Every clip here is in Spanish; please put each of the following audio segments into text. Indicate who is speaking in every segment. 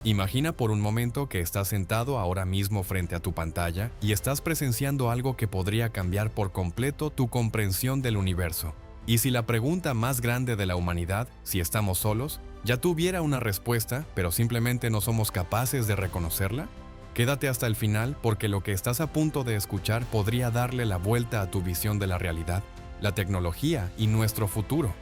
Speaker 1: Imagina por un momento que estás sentado ahora mismo frente a tu pantalla y estás presenciando algo que podría cambiar por completo tu comprensión del universo. Y si la pregunta más grande de la humanidad, si estamos solos, ya tuviera una respuesta, pero simplemente no somos capaces de reconocerla, quédate hasta el final porque lo que estás a punto de escuchar podría darle la vuelta a tu visión de la realidad, la tecnología y nuestro futuro.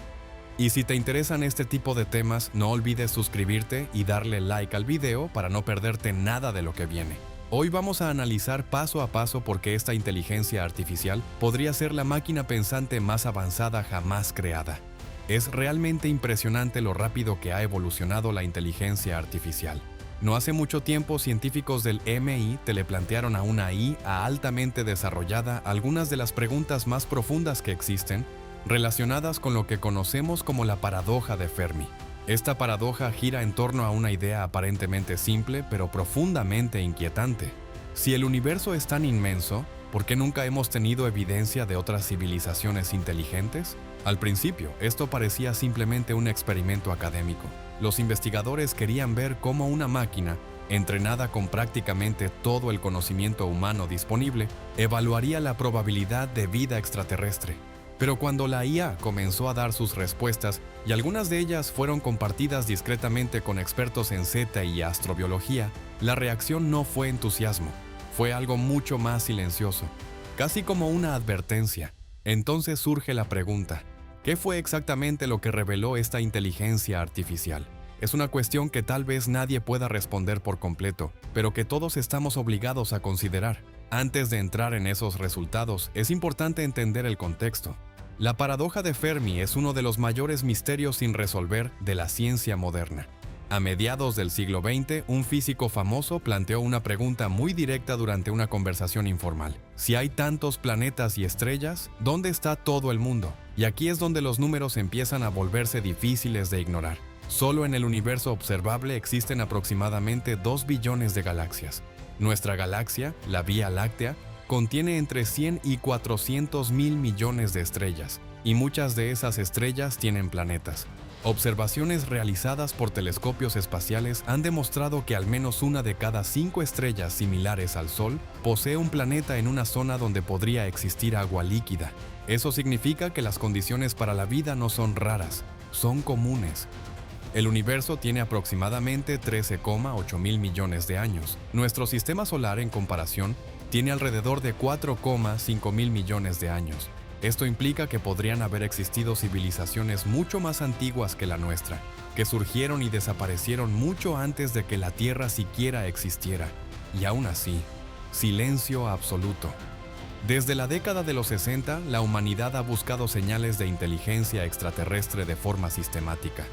Speaker 1: Y si te interesan este tipo de temas, no olvides suscribirte y darle like al video para no perderte nada de lo que viene. Hoy vamos a analizar paso a paso por qué esta inteligencia artificial podría ser la máquina pensante más avanzada jamás creada. Es realmente impresionante lo rápido que ha evolucionado la inteligencia artificial. No hace mucho tiempo, científicos del MIT le plantearon a una IA altamente desarrollada algunas de las preguntas más profundas que existen, relacionadas con lo que conocemos como la paradoja de Fermi. Esta paradoja gira en torno a una idea aparentemente simple, pero profundamente inquietante. Si el universo es tan inmenso, ¿por qué nunca hemos tenido evidencia de otras civilizaciones inteligentes? Al principio, esto parecía simplemente un experimento académico. Los investigadores querían ver cómo una máquina, entrenada con prácticamente todo el conocimiento humano disponible, evaluaría la probabilidad de vida extraterrestre. Pero cuando la IA comenzó a dar sus respuestas, y algunas de ellas fueron compartidas discretamente con expertos en zeta y astrobiología, la reacción no fue entusiasmo, fue algo mucho más silencioso, casi como una advertencia. Entonces surge la pregunta, ¿qué fue exactamente lo que reveló esta inteligencia artificial? Es una cuestión que tal vez nadie pueda responder por completo, pero que todos estamos obligados a considerar. Antes de entrar en esos resultados, es importante entender el contexto. La paradoja de Fermi es uno de los mayores misterios sin resolver de la ciencia moderna. A mediados del siglo XX, un físico famoso planteó una pregunta muy directa durante una conversación informal. Si hay tantos planetas y estrellas, ¿dónde está todo el mundo? Y aquí es donde los números empiezan a volverse difíciles de ignorar. Solo en el universo observable existen aproximadamente 2 billones de galaxias. Nuestra galaxia, la Vía Láctea, contiene entre 100 y 400 mil millones de estrellas, y muchas de esas estrellas tienen planetas. Observaciones realizadas por telescopios espaciales han demostrado que al menos una de cada 5 estrellas similares al Sol posee un planeta en una zona donde podría existir agua líquida. Eso significa que las condiciones para la vida no son raras, son comunes. El universo tiene aproximadamente 13,8 mil millones de años. Nuestro sistema solar, en comparación, tiene alrededor de 4,5 mil millones de años. Esto implica que podrían haber existido civilizaciones mucho más antiguas que la nuestra, que surgieron y desaparecieron mucho antes de que la Tierra siquiera existiera. Y aún así, silencio absoluto. Desde la década de los 60, la humanidad ha buscado señales de inteligencia extraterrestre de forma sistemática.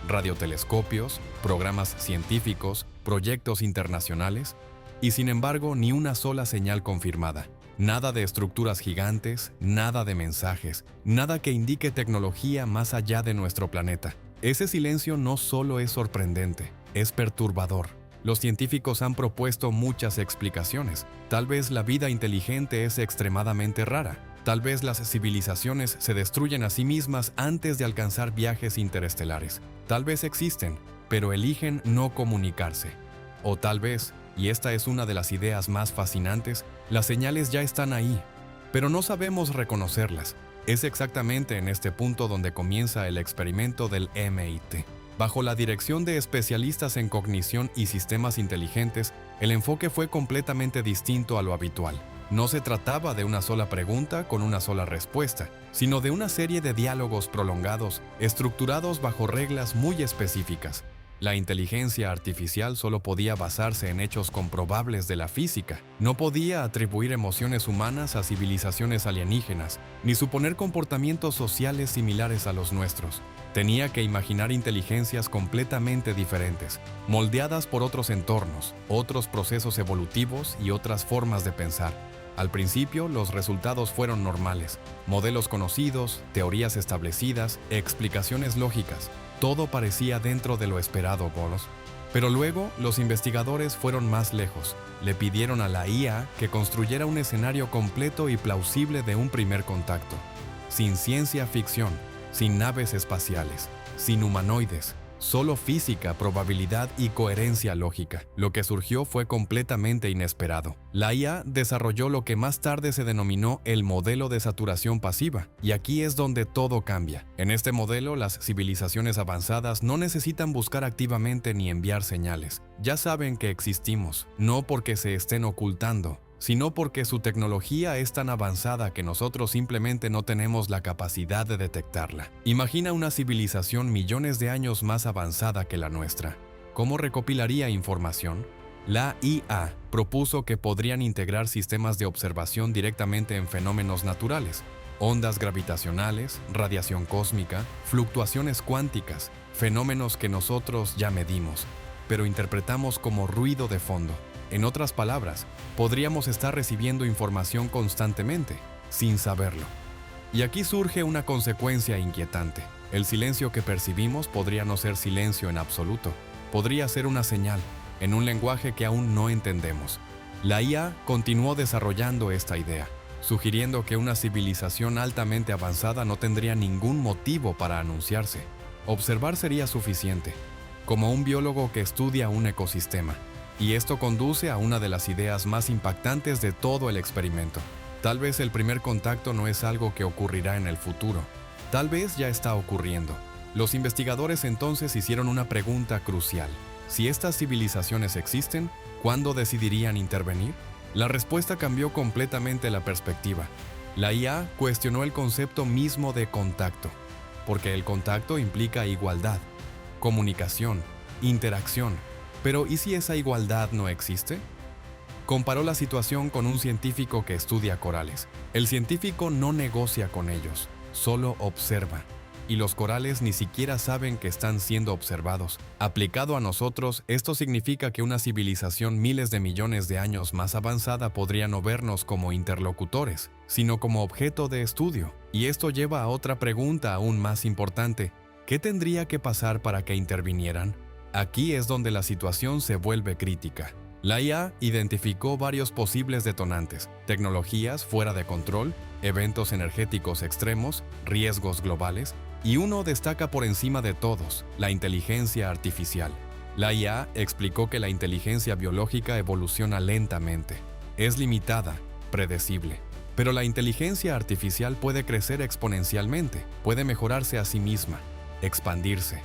Speaker 1: Radiotelescopios, programas científicos, proyectos internacionales, y sin embargo ni una sola señal confirmada. Nada de estructuras gigantes, nada de mensajes, nada que indique tecnología más allá de nuestro planeta. Ese silencio no solo es sorprendente, es perturbador. Los científicos han propuesto muchas explicaciones. Tal vez la vida inteligente es extremadamente rara. Tal vez las civilizaciones se destruyen a sí mismas antes de alcanzar viajes interestelares. Tal vez existen, pero eligen no comunicarse. O tal vez, y esta es una de las ideas más fascinantes, las señales ya están ahí, pero no sabemos reconocerlas. Es exactamente en este punto donde comienza el experimento del MIT. Bajo la dirección de especialistas en cognición y sistemas inteligentes, el enfoque fue completamente distinto a lo habitual. No se trataba de una sola pregunta con una sola respuesta, sino de una serie de diálogos prolongados, estructurados bajo reglas muy específicas. La inteligencia artificial solo podía basarse en hechos comprobables de la física. No podía atribuir emociones humanas a civilizaciones alienígenas, ni suponer comportamientos sociales similares a los nuestros. Tenía que imaginar inteligencias completamente diferentes, moldeadas por otros entornos, otros procesos evolutivos y otras formas de pensar. Al principio, los resultados fueron normales. Modelos conocidos, teorías establecidas, explicaciones lógicas. Todo parecía dentro de lo esperado, bolos. Pero luego, los investigadores fueron más lejos. Le pidieron a la IA que construyera un escenario completo y plausible de un primer contacto. Sin ciencia ficción, sin naves espaciales, sin humanoides, solo física, probabilidad y coherencia lógica. Lo que surgió fue completamente inesperado. La IA desarrolló lo que más tarde se denominó el modelo de saturación pasiva, y aquí es donde todo cambia. En este modelo, las civilizaciones avanzadas no necesitan buscar activamente ni enviar señales. Ya saben que existimos, no porque se estén ocultando, sino porque su tecnología es tan avanzada que nosotros simplemente no tenemos la capacidad de detectarla. Imagina una civilización millones de años más avanzada que la nuestra. ¿Cómo recopilaría información? La IA propuso que podrían integrar sistemas de observación directamente en fenómenos naturales, ondas gravitacionales, radiación cósmica, fluctuaciones cuánticas, fenómenos que nosotros ya medimos, pero interpretamos como ruido de fondo. En otras palabras, podríamos estar recibiendo información constantemente, sin saberlo. Y aquí surge una consecuencia inquietante. El silencio que percibimos podría no ser silencio en absoluto. Podría ser una señal, en un lenguaje que aún no entendemos. La IA continuó desarrollando esta idea, sugiriendo que una civilización altamente avanzada no tendría ningún motivo para anunciarse. Observar sería suficiente, como un biólogo que estudia un ecosistema. Y esto conduce a una de las ideas más impactantes de todo el experimento. Tal vez el primer contacto no es algo que ocurrirá en el futuro. Tal vez ya está ocurriendo. Los investigadores entonces hicieron una pregunta crucial. Si estas civilizaciones existen, ¿cuándo decidirían intervenir? La respuesta cambió completamente la perspectiva. La IA cuestionó el concepto mismo de contacto, porque el contacto implica igualdad, comunicación, interacción. Pero ¿y si esa igualdad no existe? Comparó la situación con un científico que estudia corales. El científico no negocia con ellos, solo observa. Y los corales ni siquiera saben que están siendo observados. Aplicado a nosotros, esto significa que una civilización miles de millones de años más avanzada podría no vernos como interlocutores, sino como objeto de estudio. Y esto lleva a otra pregunta aún más importante. ¿Qué tendría que pasar para que intervinieran? Aquí es donde la situación se vuelve crítica. La IA identificó varios posibles detonantes, tecnologías fuera de control, eventos energéticos extremos, riesgos globales, y uno destaca por encima de todos, la inteligencia artificial. La IA explicó que la inteligencia biológica evoluciona lentamente. Es limitada, predecible. Pero la inteligencia artificial puede crecer exponencialmente, puede mejorarse a sí misma, expandirse,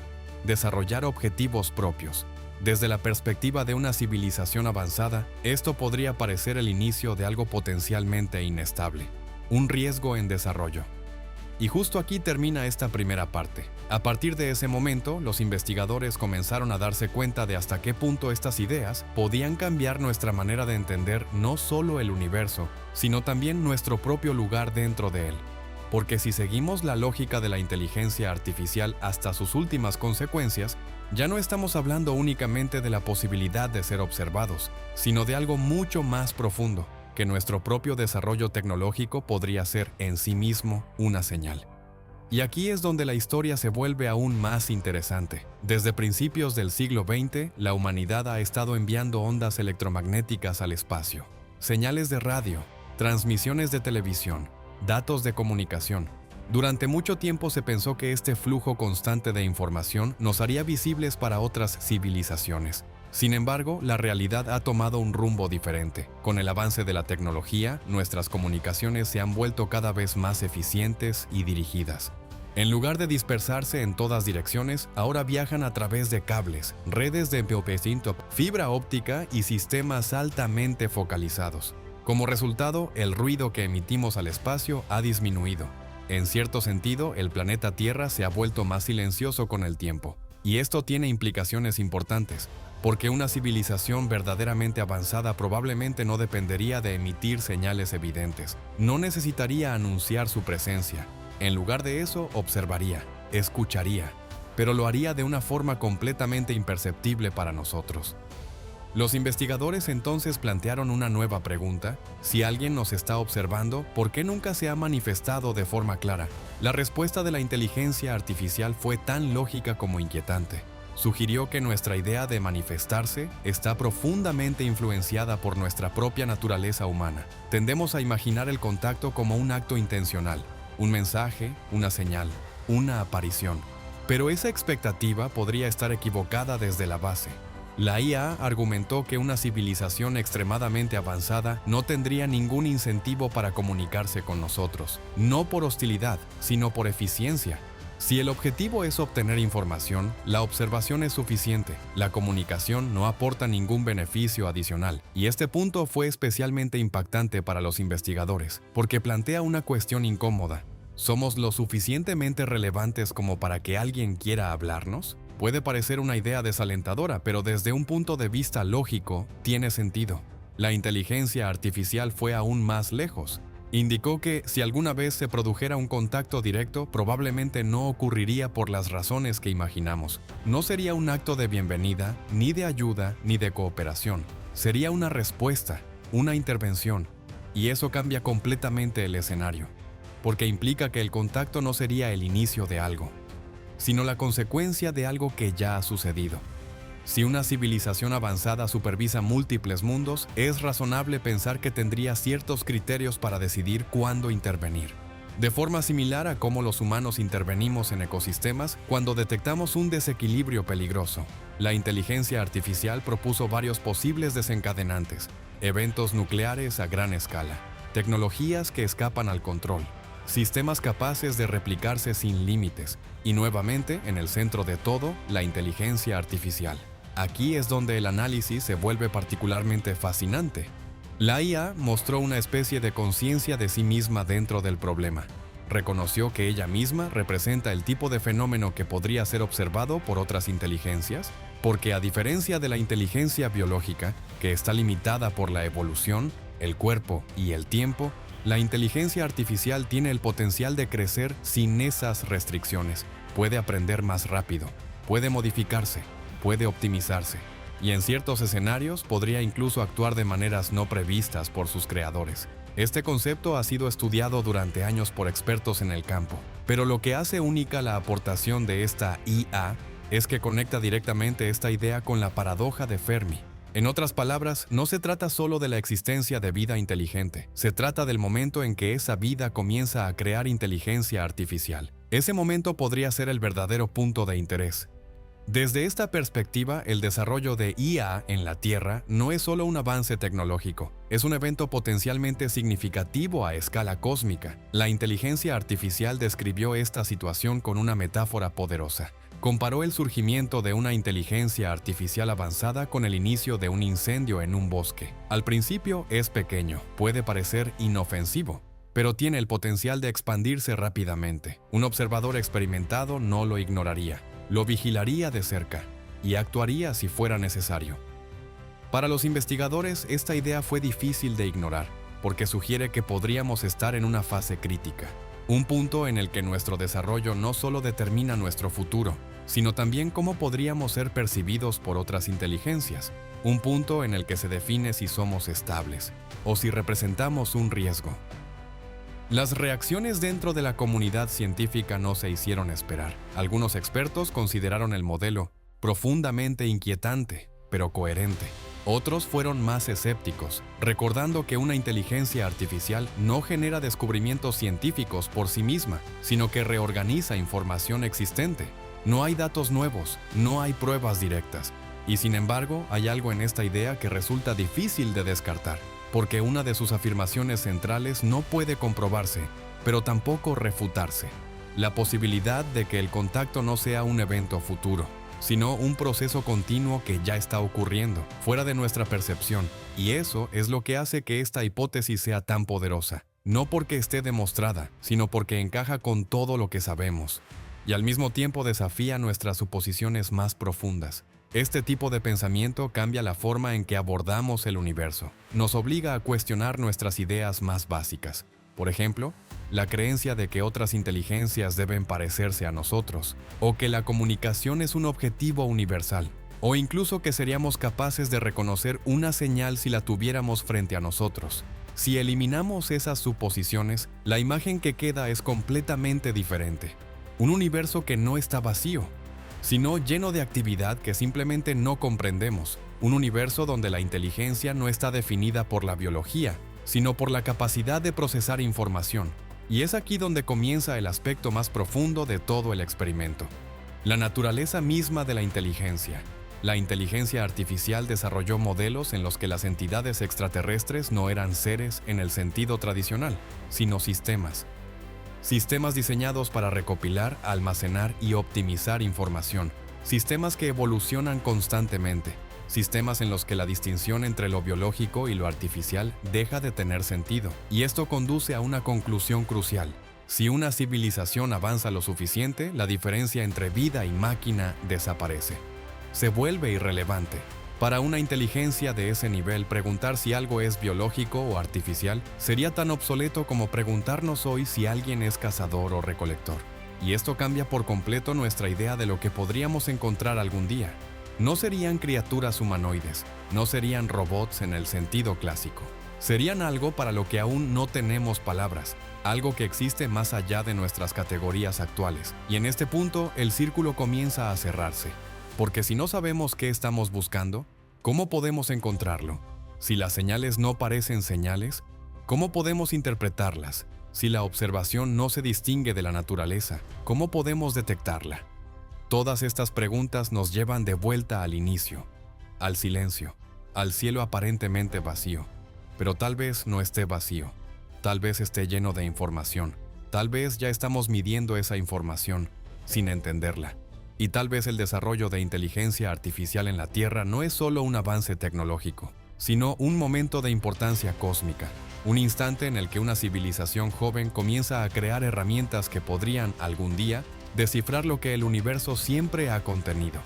Speaker 1: desarrollar objetivos propios. Desde la perspectiva de una civilización avanzada, esto podría parecer el inicio de algo potencialmente inestable, un riesgo en desarrollo. Y justo aquí termina esta primera parte. A partir de ese momento, los investigadores comenzaron a darse cuenta de hasta qué punto estas ideas podían cambiar nuestra manera de entender no solo el universo, sino también nuestro propio lugar dentro de él. Porque si seguimos la lógica de la inteligencia artificial hasta sus últimas consecuencias, ya no estamos hablando únicamente de la posibilidad de ser observados, sino de algo mucho más profundo, que nuestro propio desarrollo tecnológico podría ser en sí mismo una señal. Y aquí es donde la historia se vuelve aún más interesante. Desde principios del siglo XX, la humanidad ha estado enviando ondas electromagnéticas al espacio, señales de radio, transmisiones de televisión, datos de comunicación. Durante mucho tiempo se pensó que este flujo constante de información nos haría visibles para otras civilizaciones. Sin embargo, la realidad ha tomado un rumbo diferente. Con el avance de la tecnología, nuestras comunicaciones se han vuelto cada vez más eficientes y dirigidas. En lugar de dispersarse en todas direcciones, ahora viajan a través de cables, redes de fibra óptica y sistemas altamente focalizados. Como resultado, el ruido que emitimos al espacio ha disminuido. En cierto sentido, el planeta Tierra se ha vuelto más silencioso con el tiempo. Y esto tiene implicaciones importantes, porque una civilización verdaderamente avanzada probablemente no dependería de emitir señales evidentes. No necesitaría anunciar su presencia. En lugar de eso, observaría, escucharía, pero lo haría de una forma completamente imperceptible para nosotros. Los investigadores entonces plantearon una nueva pregunta. Si alguien nos está observando, ¿por qué nunca se ha manifestado de forma clara? La respuesta de la inteligencia artificial fue tan lógica como inquietante. Sugirió que nuestra idea de manifestarse está profundamente influenciada por nuestra propia naturaleza humana. Tendemos a imaginar el contacto como un acto intencional, un mensaje, una señal, una aparición. Pero esa expectativa podría estar equivocada desde la base. La IA argumentó que una civilización extremadamente avanzada no tendría ningún incentivo para comunicarse con nosotros, no por hostilidad, sino por eficiencia. Si el objetivo es obtener información, la observación es suficiente. La comunicación no aporta ningún beneficio adicional, y este punto fue especialmente impactante para los investigadores, porque plantea una cuestión incómoda. ¿Somos lo suficientemente relevantes como para que alguien quiera hablarnos? Puede parecer una idea desalentadora, pero desde un punto de vista lógico, tiene sentido. La inteligencia artificial fue aún más lejos. Indicó que si alguna vez se produjera un contacto directo, probablemente no ocurriría por las razones que imaginamos. No sería un acto de bienvenida, ni de ayuda, ni de cooperación. Sería una respuesta, una intervención. Y eso cambia completamente el escenario, porque implica que el contacto no sería el inicio de algo, sino la consecuencia de algo que ya ha sucedido. Si una civilización avanzada supervisa múltiples mundos, es razonable pensar que tendría ciertos criterios para decidir cuándo intervenir. De forma similar a cómo los humanos intervenimos en ecosistemas cuando detectamos un desequilibrio peligroso. La inteligencia artificial propuso varios posibles desencadenantes: eventos nucleares a gran escala, tecnologías que escapan al control, sistemas capaces de replicarse sin límites, y nuevamente, en el centro de todo, la inteligencia artificial. Aquí es donde el análisis se vuelve particularmente fascinante. La IA mostró una especie de conciencia de sí misma dentro del problema. Reconoció que ella misma representa el tipo de fenómeno que podría ser observado por otras inteligencias, porque a diferencia de la inteligencia biológica, que está limitada por la evolución, el cuerpo y el tiempo, la inteligencia artificial tiene el potencial de crecer sin esas restricciones. Puede aprender más rápido, puede modificarse, puede optimizarse, y en ciertos escenarios podría incluso actuar de maneras no previstas por sus creadores. Este concepto ha sido estudiado durante años por expertos en el campo, pero lo que hace única la aportación de esta IA es que conecta directamente esta idea con la paradoja de Fermi. En otras palabras, no se trata solo de la existencia de vida inteligente, se trata del momento en que esa vida comienza a crear inteligencia artificial. Ese momento podría ser el verdadero punto de interés. Desde esta perspectiva, el desarrollo de IA en la Tierra no es solo un avance tecnológico, es un evento potencialmente significativo a escala cósmica. La inteligencia artificial describió esta situación con una metáfora poderosa. Comparó el surgimiento de una inteligencia artificial avanzada con el inicio de un incendio en un bosque. Al principio es pequeño, puede parecer inofensivo, pero tiene el potencial de expandirse rápidamente. Un observador experimentado no lo ignoraría, lo vigilaría de cerca y actuaría si fuera necesario. Para los investigadores, esta idea fue difícil de ignorar, porque sugiere que podríamos estar en una fase crítica. Un punto en el que nuestro desarrollo no solo determina nuestro futuro, sino también cómo podríamos ser percibidos por otras inteligencias. Un punto en el que se define si somos estables o si representamos un riesgo. Las reacciones dentro de la comunidad científica no se hicieron esperar. Algunos expertos consideraron el modelo profundamente inquietante, pero coherente. Otros fueron más escépticos, recordando que una inteligencia artificial no genera descubrimientos científicos por sí misma, sino que reorganiza información existente. No hay datos nuevos, no hay pruebas directas. Y sin embargo, hay algo en esta idea que resulta difícil de descartar, porque una de sus afirmaciones centrales no puede comprobarse, pero tampoco refutarse: la posibilidad de que el contacto no sea un evento futuro, sino un proceso continuo que ya está ocurriendo, fuera de nuestra percepción. Y eso es lo que hace que esta hipótesis sea tan poderosa, no porque esté demostrada, sino porque encaja con todo lo que sabemos, y al mismo tiempo desafía nuestras suposiciones más profundas. Este tipo de pensamiento cambia la forma en que abordamos el universo, nos obliga a cuestionar nuestras ideas más básicas. Por ejemplo, la creencia de que otras inteligencias deben parecerse a nosotros, o que la comunicación es un objetivo universal, o incluso que seríamos capaces de reconocer una señal si la tuviéramos frente a nosotros. Si eliminamos esas suposiciones, la imagen que queda es completamente diferente. Un universo que no está vacío, sino lleno de actividad que simplemente no comprendemos. Un universo donde la inteligencia no está definida por la biología, sino por la capacidad de procesar información. Y es aquí donde comienza el aspecto más profundo de todo el experimento. La naturaleza misma de la inteligencia. La inteligencia artificial desarrolló modelos en los que las entidades extraterrestres no eran seres en el sentido tradicional, sino sistemas. Sistemas diseñados para recopilar, almacenar y optimizar información. Sistemas que evolucionan constantemente. Sistemas en los que la distinción entre lo biológico y lo artificial deja de tener sentido. Y esto conduce a una conclusión crucial. Si una civilización avanza lo suficiente, la diferencia entre vida y máquina desaparece. Se vuelve irrelevante. Para una inteligencia de ese nivel, preguntar si algo es biológico o artificial sería tan obsoleto como preguntarnos hoy si alguien es cazador o recolector. Y esto cambia por completo nuestra idea de lo que podríamos encontrar algún día. No serían criaturas humanoides, no serían robots en el sentido clásico. Serían algo para lo que aún no tenemos palabras, algo que existe más allá de nuestras categorías actuales. Y en este punto, el círculo comienza a cerrarse. Porque si no sabemos qué estamos buscando, ¿cómo podemos encontrarlo? Si las señales no parecen señales, ¿cómo podemos interpretarlas? Si la observación no se distingue de la naturaleza, ¿cómo podemos detectarla? Todas estas preguntas nos llevan de vuelta al inicio, al silencio, al cielo aparentemente vacío. Pero tal vez no esté vacío, tal vez esté lleno de información, tal vez ya estamos midiendo esa información sin entenderla. Y tal vez el desarrollo de inteligencia artificial en la Tierra no es solo un avance tecnológico, sino un momento de importancia cósmica, un instante en el que una civilización joven comienza a crear herramientas que podrían, algún día, descifrar lo que el universo siempre ha contenido.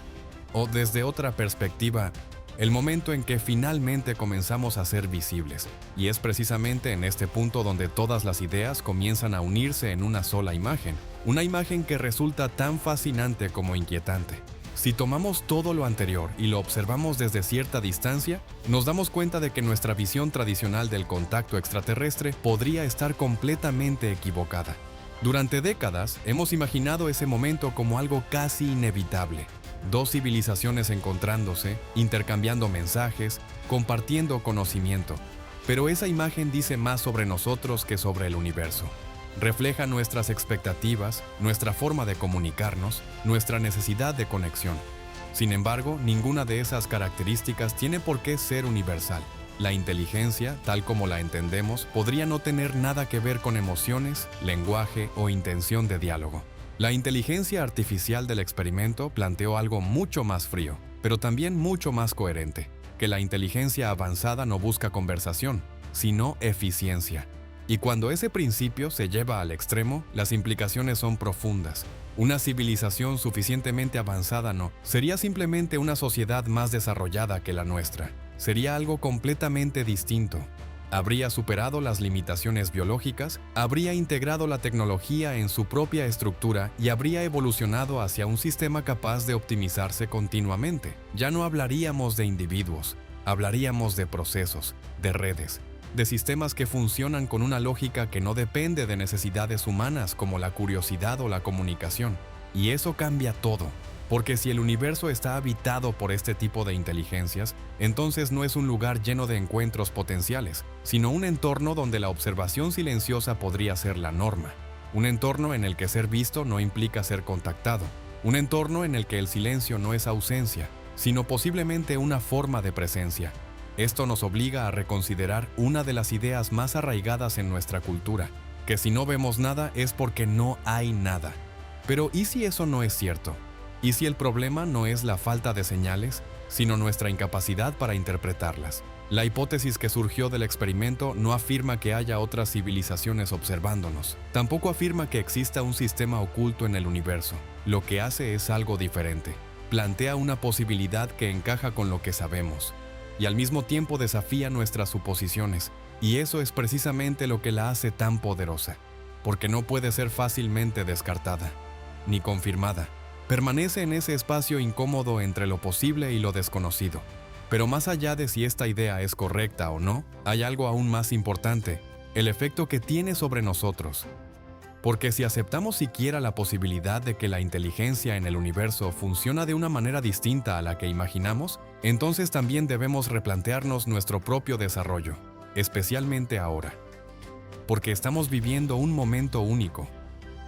Speaker 1: O desde otra perspectiva, el momento en que finalmente comenzamos a ser visibles, y es precisamente en este punto donde todas las ideas comienzan a unirse en una sola imagen, una imagen que resulta tan fascinante como inquietante. Si tomamos todo lo anterior y lo observamos desde cierta distancia, nos damos cuenta de que nuestra visión tradicional del contacto extraterrestre podría estar completamente equivocada. Durante décadas hemos imaginado ese momento como algo casi inevitable. Dos civilizaciones encontrándose, intercambiando mensajes, compartiendo conocimiento. Pero esa imagen dice más sobre nosotros que sobre el universo. Refleja nuestras expectativas, nuestra forma de comunicarnos, nuestra necesidad de conexión. Sin embargo, ninguna de esas características tiene por qué ser universal. La inteligencia, tal como la entendemos, podría no tener nada que ver con emociones, lenguaje o intención de diálogo. La inteligencia artificial del experimento planteó algo mucho más frío, pero también mucho más coherente, que la inteligencia avanzada no busca conversación, sino eficiencia. Y cuando ese principio se lleva al extremo, las implicaciones son profundas. Una civilización suficientemente avanzada no sería simplemente una sociedad más desarrollada que la nuestra. Sería algo completamente distinto. Habría superado las limitaciones biológicas, habría integrado la tecnología en su propia estructura y habría evolucionado hacia un sistema capaz de optimizarse continuamente. Ya no hablaríamos de individuos, hablaríamos de procesos, de redes, de sistemas que funcionan con una lógica que no depende de necesidades humanas como la curiosidad o la comunicación. Y eso cambia todo. Porque si el universo está habitado por este tipo de inteligencias, entonces no es un lugar lleno de encuentros potenciales, sino un entorno donde la observación silenciosa podría ser la norma. Un entorno en el que ser visto no implica ser contactado. Un entorno en el que el silencio no es ausencia, sino posiblemente una forma de presencia. Esto nos obliga a reconsiderar una de las ideas más arraigadas en nuestra cultura, que si no vemos nada es porque no hay nada. Pero ¿y si eso no es cierto? ¿Y si el problema no es la falta de señales, sino nuestra incapacidad para interpretarlas? La hipótesis que surgió del experimento no afirma que haya otras civilizaciones observándonos. Tampoco afirma que exista un sistema oculto en el universo. Lo que hace es algo diferente. Plantea una posibilidad que encaja con lo que sabemos. Y al mismo tiempo desafía nuestras suposiciones. Y eso es precisamente lo que la hace tan poderosa. Porque no puede ser fácilmente descartada, ni confirmada. Permanece en ese espacio incómodo entre lo posible y lo desconocido. Pero más allá de si esta idea es correcta o no, hay algo aún más importante, el efecto que tiene sobre nosotros. Porque si aceptamos siquiera la posibilidad de que la inteligencia en el universo funciona de una manera distinta a la que imaginamos, entonces también debemos replantearnos nuestro propio desarrollo, especialmente ahora. Porque estamos viviendo un momento único.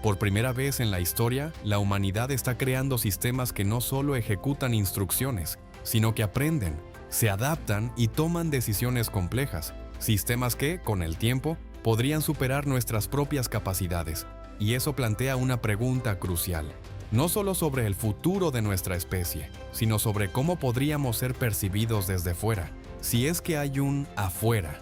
Speaker 1: Por primera vez en la historia, la humanidad está creando sistemas que no solo ejecutan instrucciones, sino que aprenden, se adaptan y toman decisiones complejas, sistemas que, con el tiempo, podrían superar nuestras propias capacidades. Y eso plantea una pregunta crucial, no solo sobre el futuro de nuestra especie, sino sobre cómo podríamos ser percibidos desde fuera, si es que hay un afuera.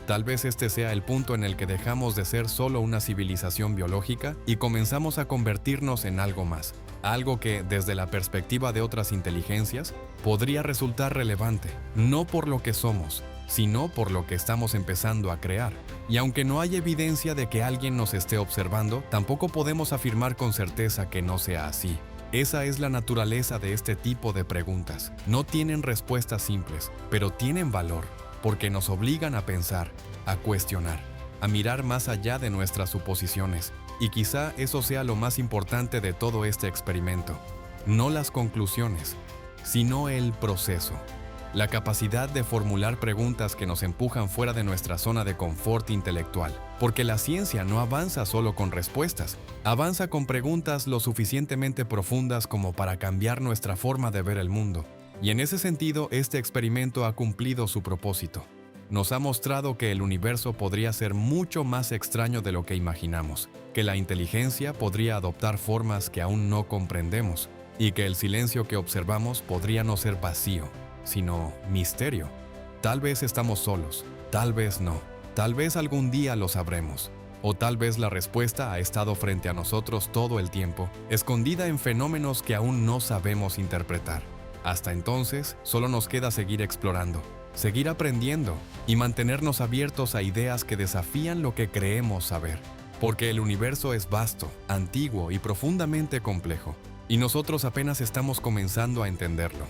Speaker 1: Tal vez este sea el punto en el que dejamos de ser solo una civilización biológica y comenzamos a convertirnos en algo más, algo que, desde la perspectiva de otras inteligencias, podría resultar relevante, no por lo que somos, sino por lo que estamos empezando a crear. Y aunque no hay evidencia de que alguien nos esté observando, tampoco podemos afirmar con certeza que no sea así. Esa es la naturaleza de este tipo de preguntas. No tienen respuestas simples, pero tienen valor, porque nos obligan a pensar, a cuestionar, a mirar más allá de nuestras suposiciones. Y quizá eso sea lo más importante de todo este experimento. No las conclusiones, sino el proceso. La capacidad de formular preguntas que nos empujan fuera de nuestra zona de confort intelectual. Porque la ciencia no avanza solo con respuestas, avanza con preguntas lo suficientemente profundas como para cambiar nuestra forma de ver el mundo. Y en ese sentido, este experimento ha cumplido su propósito. Nos ha mostrado que el universo podría ser mucho más extraño de lo que imaginamos, que la inteligencia podría adoptar formas que aún no comprendemos, y que el silencio que observamos podría no ser vacío, sino misterio. Tal vez estamos solos, tal vez no, tal vez algún día lo sabremos, o tal vez la respuesta ha estado frente a nosotros todo el tiempo, escondida en fenómenos que aún no sabemos interpretar. Hasta entonces, solo nos queda seguir explorando, seguir aprendiendo y mantenernos abiertos a ideas que desafían lo que creemos saber. Porque el universo es vasto, antiguo y profundamente complejo, y nosotros apenas estamos comenzando a entenderlo.